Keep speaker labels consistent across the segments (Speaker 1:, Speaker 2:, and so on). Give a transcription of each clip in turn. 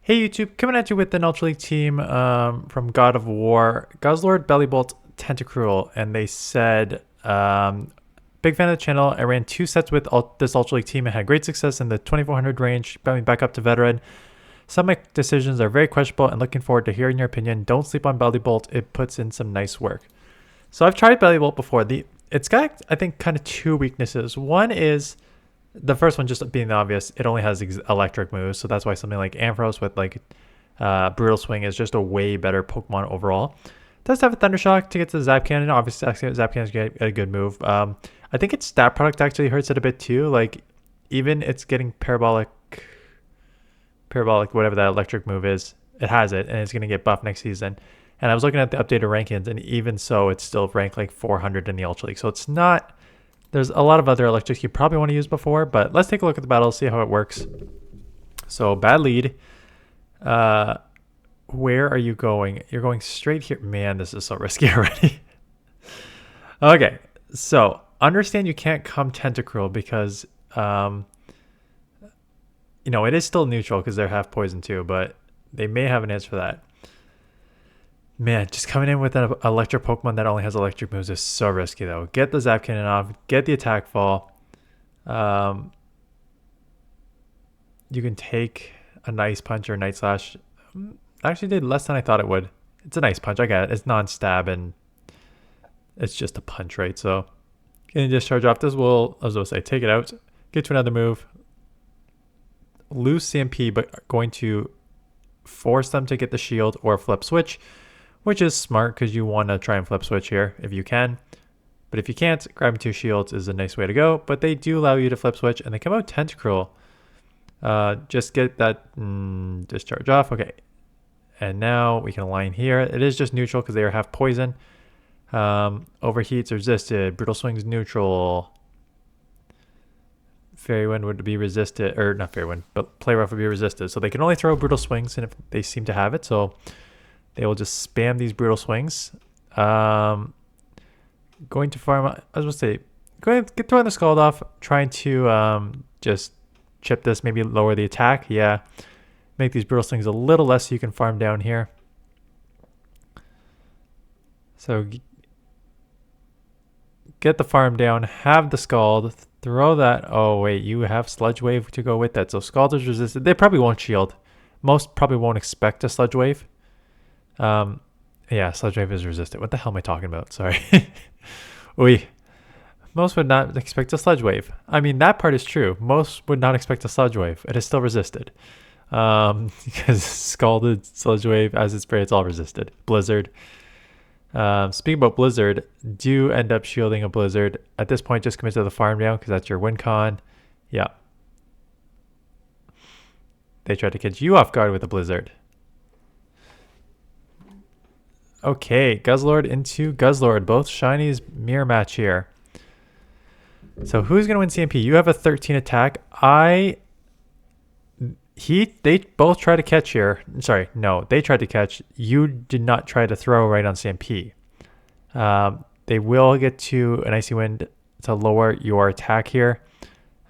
Speaker 1: Hey YouTube, coming at you with an Ultra League team from God of War, Guzzlord, Bellibolt, Tentacruel, and they said, big fan of the channel. I ran 2 sets with this Ultra League team and had great success in the 2400 range, got me back up to veteran. Some of my decisions are very questionable and looking forward to hearing your opinion. Don't sleep on Bellibolt, it puts in some nice work. So I've tried Bellibolt before. It's got, I think, kind of 2 weaknesses. One is, the first one just being the obvious, it only has electric moves, so that's why something like Ampharos with like Brutal Swing is just a way better Pokemon overall. It does have a Thunder Shock to get to the Zap Cannon. Obviously, Zap Cannon is a good move. I think its stat product actually hurts it a bit too. Like, even it's getting parabolic, whatever that electric move is, it has it, and it's going to get buffed next season. And I was looking at the updated rankings, and even so, it's still ranked like 400 in the Ultra League. So it's not... There's a lot of other electrics you probably want to use before, but let's take a look at the battle, see how it works. So, bad lead. Where are you going? You're going straight here. Man, this is so risky already. Okay, so understand you can't come Tentacruel because, you know, it is still neutral because they're half poison too, but they may have an answer for that. Man, just coming in with an electric Pokemon that only has electric moves is so risky though. Get the Zap Cannon off, get the attack fall. You can take a Nice Punch or Night Slash. Actually did less than I thought it would. It's a Nice Punch, I get it. It's non-stab and it's just a punch, right? So, can you discharge off this? Will, as I was say, take it out, get to another move, lose CMP, but going to force them to get the shield or flip switch, which is smart because you want to try and flip switch here if you can. But if you can't, grabbing 2 shields is a nice way to go. But they do allow you to flip switch, and they come out Tentacruel. Just get that discharge off. Okay. And now we can align here. It is just neutral because they are half poison. Overheat's resisted. Brutal Swing's neutral. Fairy Wind would be resisted. Or not Fairy Wind, but Play Rough would be resisted. So they can only throw Brutal Swings, and if they seem to have it. So they will just spam these Brutal Swings. Going to farm, I was going to say, go ahead, get throwing the Scald off, trying to just chip this, maybe lower the attack. Yeah, make these Brutal Swings a little less so you can farm down here. So get the farm down, have the Scald, throw that. Oh, wait, you have Sludge Wave to go with that. So Scald is resisted. They probably won't shield. Most probably won't expect a Sludge Wave. Yeah, Sludge Wave is resistant. What the hell am I talking about? Sorry. Most would not expect a Sludge Wave. I mean, that part is true. Most would not expect a Sludge Wave. It is still resisted. Because Scalded, Sludge Wave, Acid Spray, it's all resisted. Blizzard. Speaking about Blizzard, do end up shielding a Blizzard. At this point, just commit to the farm down because that's your win con. Yeah. They tried to catch you off guard with a Blizzard. Okay, Guzzlord into Guzzlord. Both shinies mirror match here. So who's gonna win CMP? You have a 13 attack. They both try to catch here. Sorry, no, they tried to catch. You did not try to throw right on CMP. They will get to an Icy Wind to lower your attack here.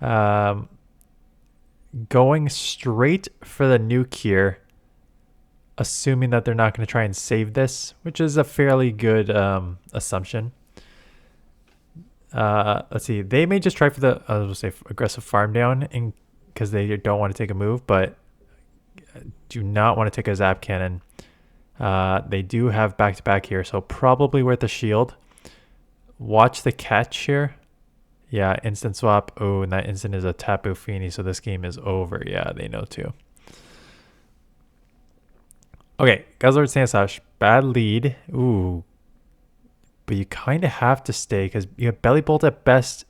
Speaker 1: Going straight for the nuke here, assuming that they're not going to try and save this, which is a fairly good assumption. Let's see. They may just try for the, I was going to say, aggressive farm down because they don't want to take a move, but do not want to take a Zap Cannon. They do have back-to-back here, so probably worth a shield. Watch the catch here. Yeah, instant swap. Oh, and that instant is a Tapu Fini, so this game is over. Yeah, they know too. Okay, Guzzlord Sandslash, bad lead. Ooh. But you kind of have to stay because you have Bellibolt at best.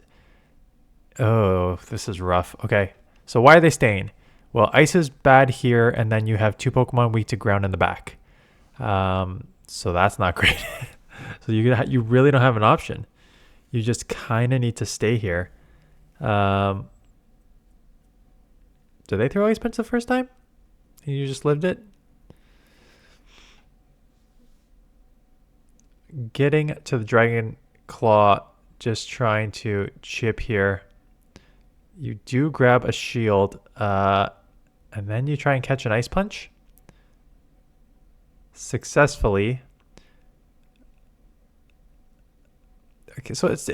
Speaker 1: Oh, this is rough. Okay, so why are they staying? Well, Ice is bad here, and then you have 2 Pokemon weak to ground in the back. So that's not great. So you really don't have an option. You just kind of need to stay here. Did they throw Ice Punch the first time? And you just lived it? Getting to the Dragon Claw, just trying to chip here. You do grab a shield, and then you try and catch an Ice Punch. successfully. Okay, so it's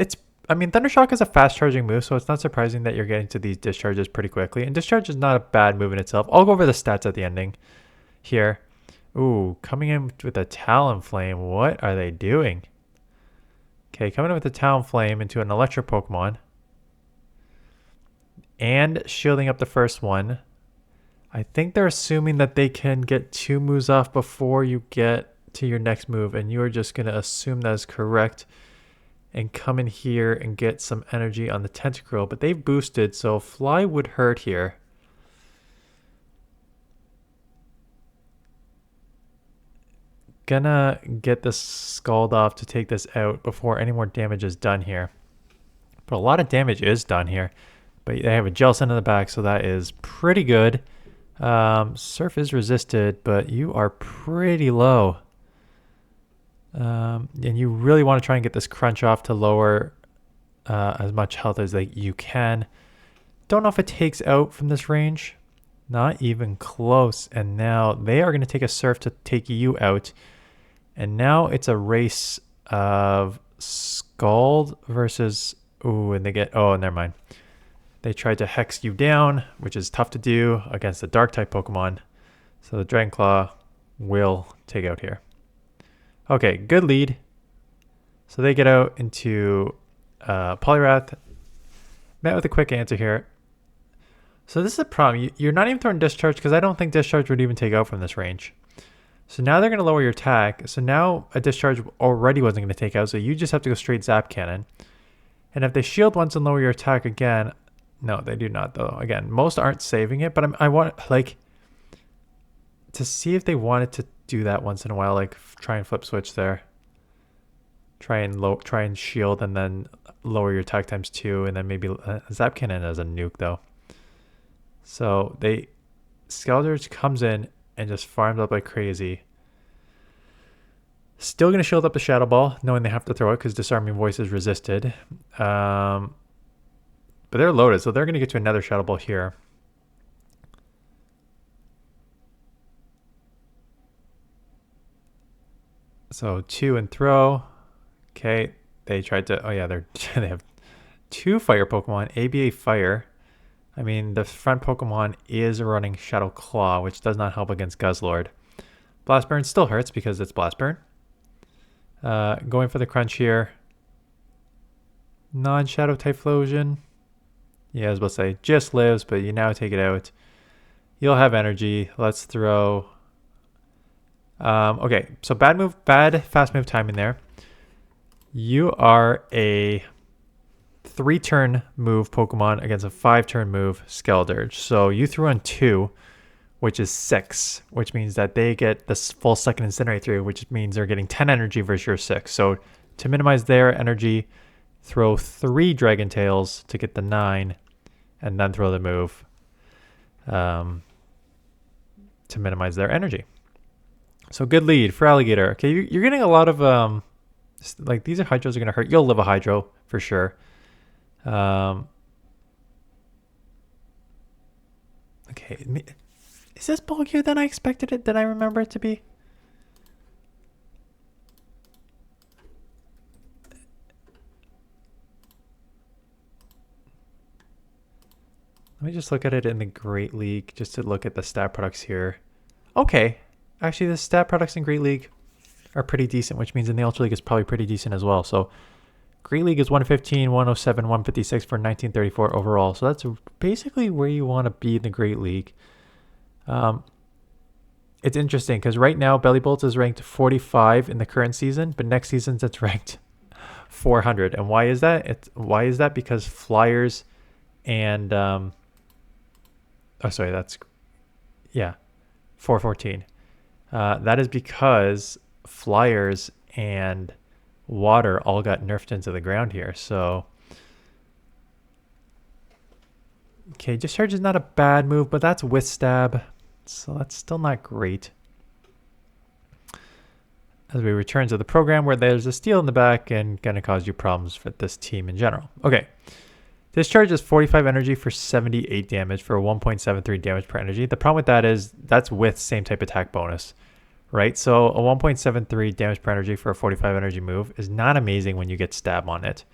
Speaker 1: I mean, Thundershock is a fast charging move, so it's not surprising that you're getting to these discharges pretty quickly. And discharge is not a bad move in itself. I'll go over the stats at the ending here. Ooh, coming in with a Talonflame. What are they doing? Okay, coming in with a Talonflame into an Electro Pokemon. And shielding up the first one. I think they're assuming that they can get 2 moves off before you get to your next move. And you are just going to assume that is correct. And come in here and get some energy on the Tentacruel. But they've boosted, so Fly would hurt here. Gonna get this Scald off to take this out before any more damage is done here. But a lot of damage is done here. But they have a Jellicent in the back, so that is pretty good. Surf is resisted, but you are pretty low. And you really want to try and get this crunch off to lower as much health as you can. Don't know if it takes out from this range. Not even close. And now they are going to take a surf to take you out. And now it's a race of Scald versus... Ooh, and they get... Oh, never mind. They tried to hex you down, which is tough to do against the Dark-type Pokemon. So the Dragon Claw will take out here. Okay, good lead. So they get out into Poliwrath. Met with a quick answer here. So this is a problem. You're not even throwing Discharge because I don't think Discharge would even take out from this range. So now they're going to lower your attack. So now a Discharge already wasn't going to take out. So you just have to go straight Zap Cannon. And if they shield once and lower your attack again... No, they do not though. Again, most aren't saving it. But I want like to see if they wanted to do that once in a while, like try and flip switch there. Try and shield and then lower your attack times 2, and then maybe Zap Cannon as a nuke though. So Skeldurge comes in and just farms up like crazy. Still gonna shield up the Shadow Ball, knowing they have to throw it because Disarming Voice is resisted. But they're loaded, so they're gonna get to another Shadow Ball here. So 2 and throw. Okay, they tried to... Oh yeah, they have 2 fire Pokemon. ABA Fire. I mean, the front Pokemon is running Shadow Claw, which does not help against Guzzlord. Blast Burn still hurts because it's Blast Burn. Going for the crunch here. Non-Shadow Typhlosion. Yeah, I was about to say, just lives, but you now take it out. You'll have energy. Let's throw... okay, so bad fast move timing there. You are a 3-turn move Pokemon against a 5-turn move Skeldurge. So you threw on 2, which is 6, which means that they get this full second Incinerate through, which means they're getting 10 energy versus your 6. So to minimize their energy, throw 3 Dragon Tails to get the 9, and then throw the move to minimize their energy. So good lead for Alligator. Okay, you're getting a lot of like these are Hydros are gonna hurt. You'll live a Hydro for sure. Okay, is this bulkier than I expected it? Than I remember it to be? Let me just look at it in the Great League just to look at the stat products here. Okay. Actually, the stat products in Great League are pretty decent, which means in the Ultra League is probably pretty decent as well. So Great League is 115, 107, 156 for 1934 overall. So that's basically where you want to be in the Great League. It's interesting because right now Bellibolt is ranked 45 in the current season, but next season it's ranked 400. And why is that? Why is that? Because Flyers and... oh, sorry, that's... Yeah, 414. That is because Flyers and Water all got nerfed into the ground here. So, okay, Discharge is not a bad move, but that's with Stab. So that's still not great. As we return to the program where there's a steal in the back and going to cause you problems for this team in general. Okay. Discharge is 45 energy for 78 damage for 1.73 damage per energy. The problem with that is that's with same type attack bonus. right? So a 1.73 damage per energy for a 45 energy move is not amazing when you get stab on it.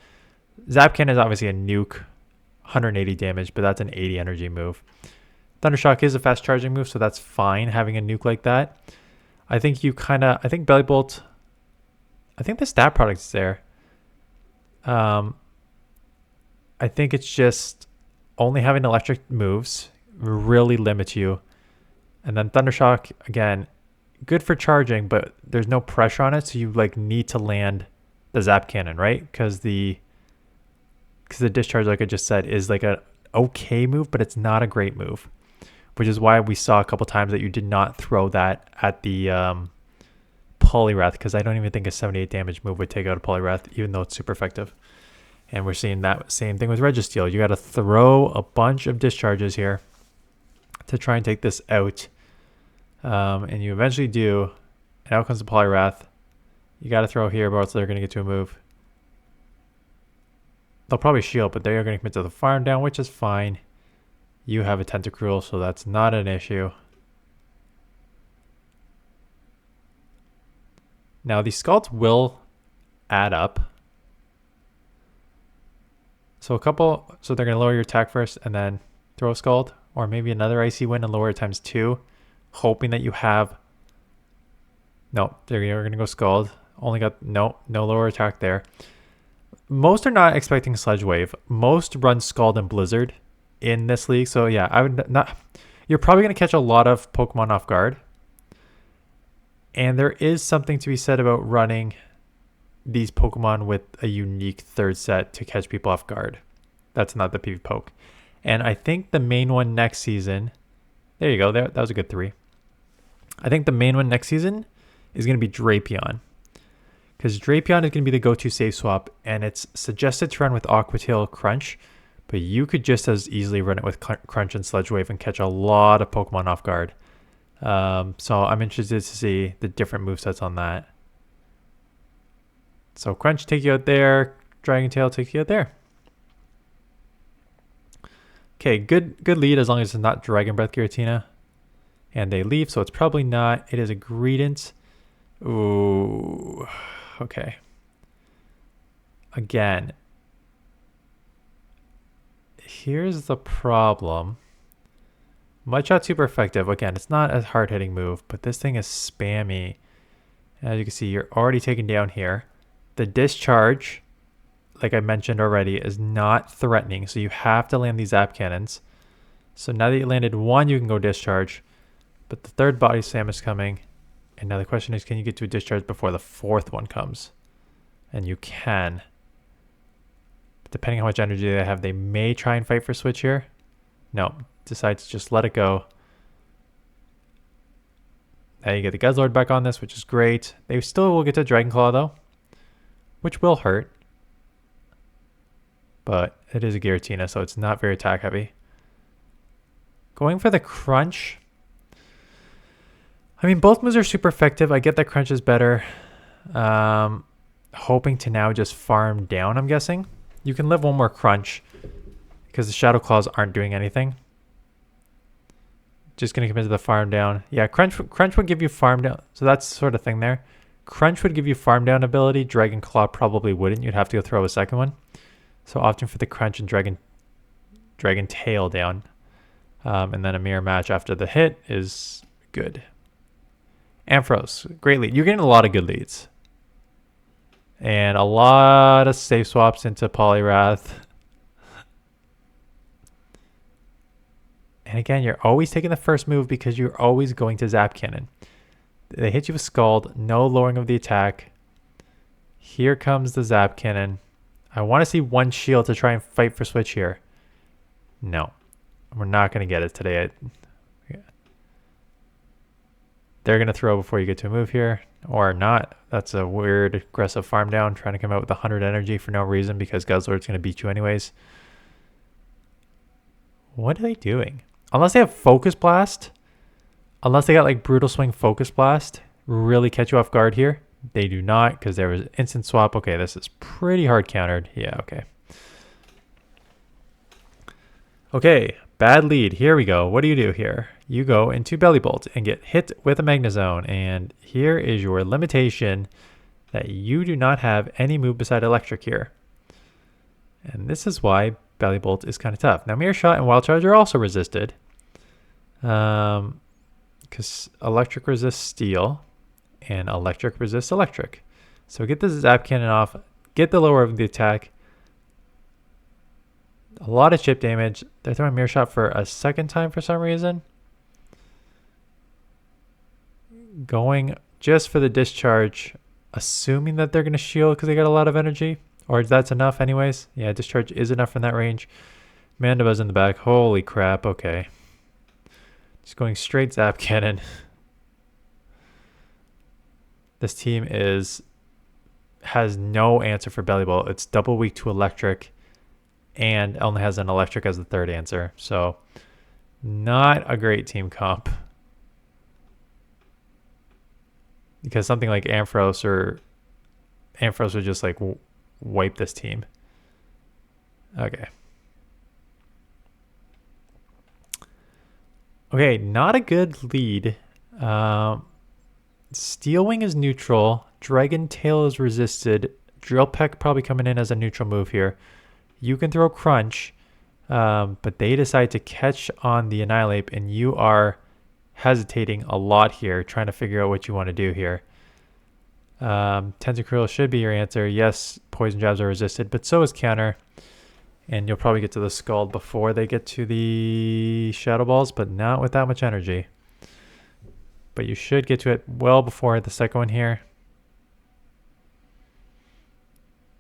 Speaker 1: Zap Cannon is obviously a nuke, 180 damage, but that's an 80 energy move. Thundershock is a fast charging move, so that's fine having a nuke like that. I think Bellibolt, I think the stat product is there. I think it's just only having electric moves really limits you. And then Thundershock, again, good for charging, but there's no pressure on it, so you like need to land the Zap Cannon, right? Because the discharge, like I just said, is like a okay move, but it's not a great move, which is why we saw a couple times that you did not throw that at the Poliwrath, because I don't even think a 78 damage move would take out a Poliwrath, even though it's super effective. And we're seeing that same thing with Registeel. You got to throw a bunch of discharges here to try and take this out. And you eventually do. And out comes the Poliwrath. You got to throw here, or else they're going to get to a move. They'll probably shield, but they are going to commit to the farm down, which is fine. You have a Tentacruel, so that's not an issue. Now, these Scalds will add up. So they're going to lower your attack first and then throw a Scald, or maybe another Icy Wind and lower it times 2, hoping that you have. No, they're going to go Scald. Only got no lower attack there. Most are not expecting Sludge Wave. Most run Scald and Blizzard in this league. So yeah, I would not. You're probably going to catch a lot of Pokemon off guard. And there is something to be said about running these Pokemon with a unique third set to catch people off guard. That's not the PV Poke. And I think the main one next season, there you go, that was a good 3. I think the main one next season is going to be Drapion. Because Drapion is going to be the go-to save swap, and it's suggested to run with Aquatail Crunch, but you could just as easily run it with Crunch and Sludge Wave and catch a lot of Pokemon off guard. So I'm interested to see the different movesets on that. So Crunch take you out there, Dragon Tail take you out there. Okay, good lead as long as it's not Dragon Breath Giratina. And they leave, so it's probably not. It is a Greedent. Ooh, okay. Again, here's the problem. Mudshot's super effective. Again, it's not a hard-hitting move, but this thing is spammy. As you can see, you're already taken down here. The discharge, like I mentioned already, is not threatening, so you have to land these Zap Cannons. So now that you landed one, you can go discharge, but the third Body Slam is coming. And now the question is, can you get to a discharge before the fourth one comes? And you can. But depending on how much energy they have, they may try and fight for switch here. No, decide to just let it go. Now you get the Guzzlord back on this, which is great. They still will get to Dragon Claw though, which will hurt. But it is a Giratina, so it's not very attack heavy. Going for the Crunch. I mean, both moves are super effective. I get that Crunch is better. Hoping to now just farm down, I'm guessing. You can live one more Crunch because the Shadow Claws aren't doing anything. Just going to commit to the farm down. Yeah, Crunch would give you farm down. So that's sort of thing there. Crunch would give you farm down ability. Dragon Claw probably wouldn't. You'd have to go throw a second one. So opting for the Crunch and Dragon Tail down. And then a mirror match after the hit is good. Ampharos, great lead. You're getting a lot of good leads. And a lot of safe swaps into Poliwrath. And again, you're always taking the first move because you're always going to Zap Cannon. They hit you with Scald, no lowering of the attack. Here comes the Zap Cannon. I want to see one shield to try and fight for switch here. No, we're not going to get it today. They're going to throw before you get to a move here, or not. That's a weird aggressive farm down, trying to come out with 100 energy for no reason because Guzzlord's going to beat you anyways. What are they doing? Unless they have Focus Blast, unless they got like Brutal Swing Focus Blast, really catch you off guard here. They do not, because there was instant swap. Okay, this is pretty hard countered. Yeah, okay. Okay, bad lead. Here we go. What do you do here? you go into Bellibolt and get hit with a Magnezone. And here is your limitation that you do not have any move beside Electric here. And this is why Bellibolt is kind of tough. Now, Mirror Shot and Wild Charge are also resisted. Because Electric resists Steel and Electric resists Electric. So get the Zap Cannon off, get the lower of the attack. A lot of chip damage. They're throwing Mirror Shot for a second time for some reason. Going just for the discharge, assuming that they're going to shield because they got a lot of energy. Or that's enough anyways. Yeah, discharge is enough from that range. Mandiba's in the back. Holy crap, okay. Just going straight Zap Cannon. This team has no answer for Bellibolt. It's double weak to Electric and only has an Electric as the third answer. So not a great team comp. Because something like Ampharos would just like wipe this team. Okay. Okay, not a good lead. Steel Wing is neutral. Dragon Tail is resisted. Drill Peck probably coming in as a neutral move here. You can throw Crunch, but they decide to catch on the Annihilate, and you are hesitating a lot here, trying to figure out what you want to do here. Tentacruel should be your answer. Yes, Poison Jabs are resisted, but so is Counter. And you'll probably get to the Scald before they get to the Shadow Balls, but not with that much energy. But you should get to it well before the second one here.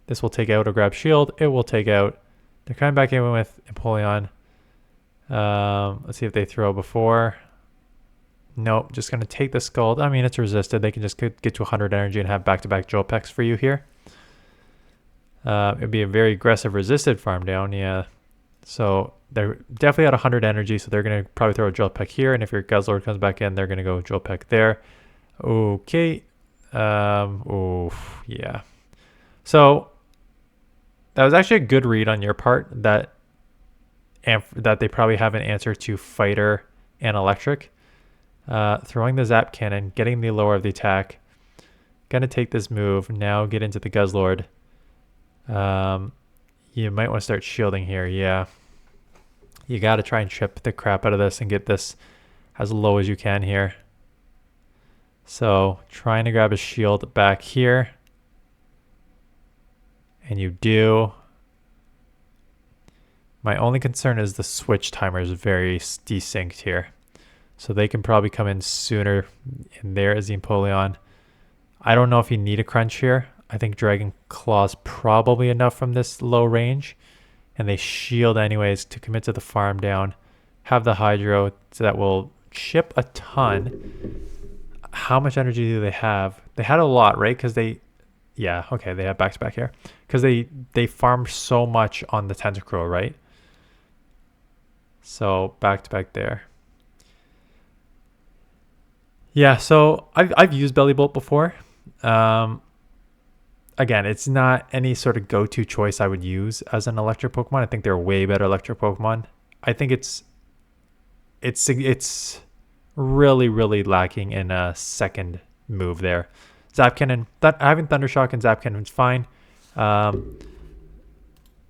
Speaker 1: This will take out a Grab Shield. It will take out. They're coming back in with Empoleon. Let's see if they throw before. Nope, just going to take the Scald. I mean, it's resisted. They can just get to 100 energy and have back-to-back Drill Pecks for you here. It'd be a very aggressive resisted farm down, yeah. So they're definitely at 100 energy, so they're going to probably throw a Drill Peck here, and if your Guzzlord comes back in, they're going to go Drill Peck there. Okay. Oof, yeah. So that was actually a good read on your part that they probably have an answer to Fighter and Electric. Throwing the Zap Cannon, getting the lower of the attack. Going to take this move, now get into the Guzzlord. You might want to start shielding here. Yeah. You got to try and chip the crap out of this and get this as low as you can here. So trying to grab a shield back here. And you do. My only concern is the switch timer is very desynced here. So they can probably come in sooner. And there is the Empoleon. I don't know if you need a Crunch here. I think Dragon Claw's probably enough from this low range. And they shield anyways to commit to the farm down. Have the Hydro, so that will chip a ton. How much energy do they have? They had a lot, right? Because they... Yeah, okay, they have back-to-back here. Because they farmed so much on the Tentacruel, right? So, back-to-back there. Yeah, so I've used Bellibolt before. Again, it's not any sort of go-to choice I would use as an electric Pokemon. I think they're way better electric Pokemon. I think it's really, really lacking in a second move there. Zap Cannon, having Thundershock and Zap Cannon is fine.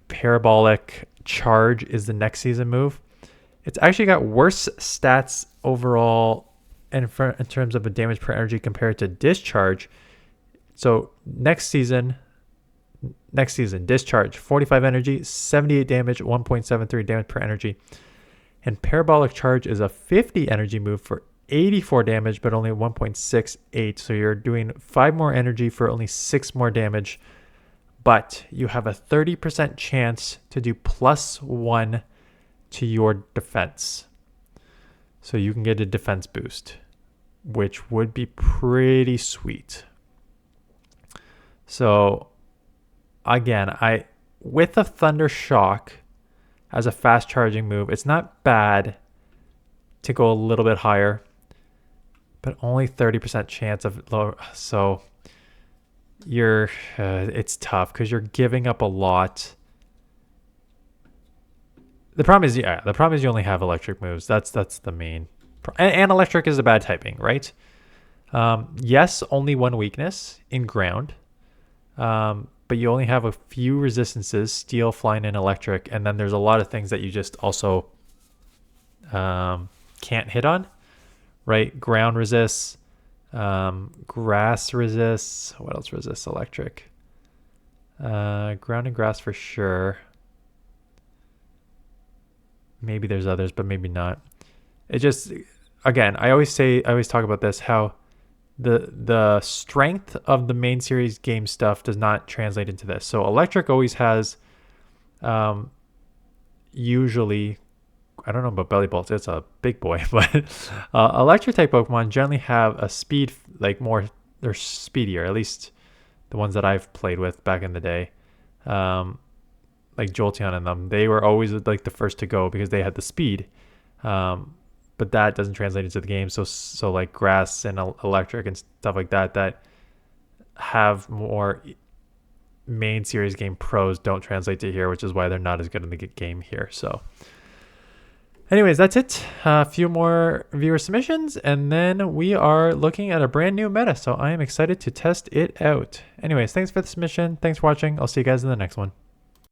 Speaker 1: Parabolic Charge is the next season move. It's actually got worse stats overall in terms of a damage per energy compared to Discharge. So next season, Discharge, 45 energy, 78 damage, 1.73 damage per energy. And Parabolic Charge is a 50 energy move for 84 damage, but only 1.68. So you're doing 5 more energy for only 6 more damage. But you have a 30% chance to do +1 to your defense. So you can get a defense boost, which would be pretty sweet. So again, with a Thunder Shock as a fast charging move, it's not bad to go a little bit higher, but only 30% chance of lower. So it's tough because you're giving up a lot. The problem is you only have electric moves. That's the main And electric is a bad typing, right? Yes, only one weakness in ground. But you only have a few resistances, steel, flying, and electric. And then there's a lot of things that you just also can't hit on, right? Ground resists, grass resists. What else resists electric? Ground and grass for sure. Maybe there's others, but maybe not. It just, again, I always talk about this, how the strength of the main series game stuff does not translate into this. So electric always has, usually, I don't know about Bellibolt, it's a big boy, but electric type Pokemon generally have a speed, like more, they're speedier, at least the ones that I've played with back in the day. Like Jolteon and them, they were always like the first to go because they had the speed. But that doesn't translate into the game. So like grass and electric and stuff like that have more main series game pros don't translate to here, which is why they're not as good in the game here. So anyways, that's it. A few more viewer submissions, and then we are looking at a brand new meta. So I am excited to test it out. Anyways, thanks for the submission. Thanks for watching. I'll see you guys in the next one.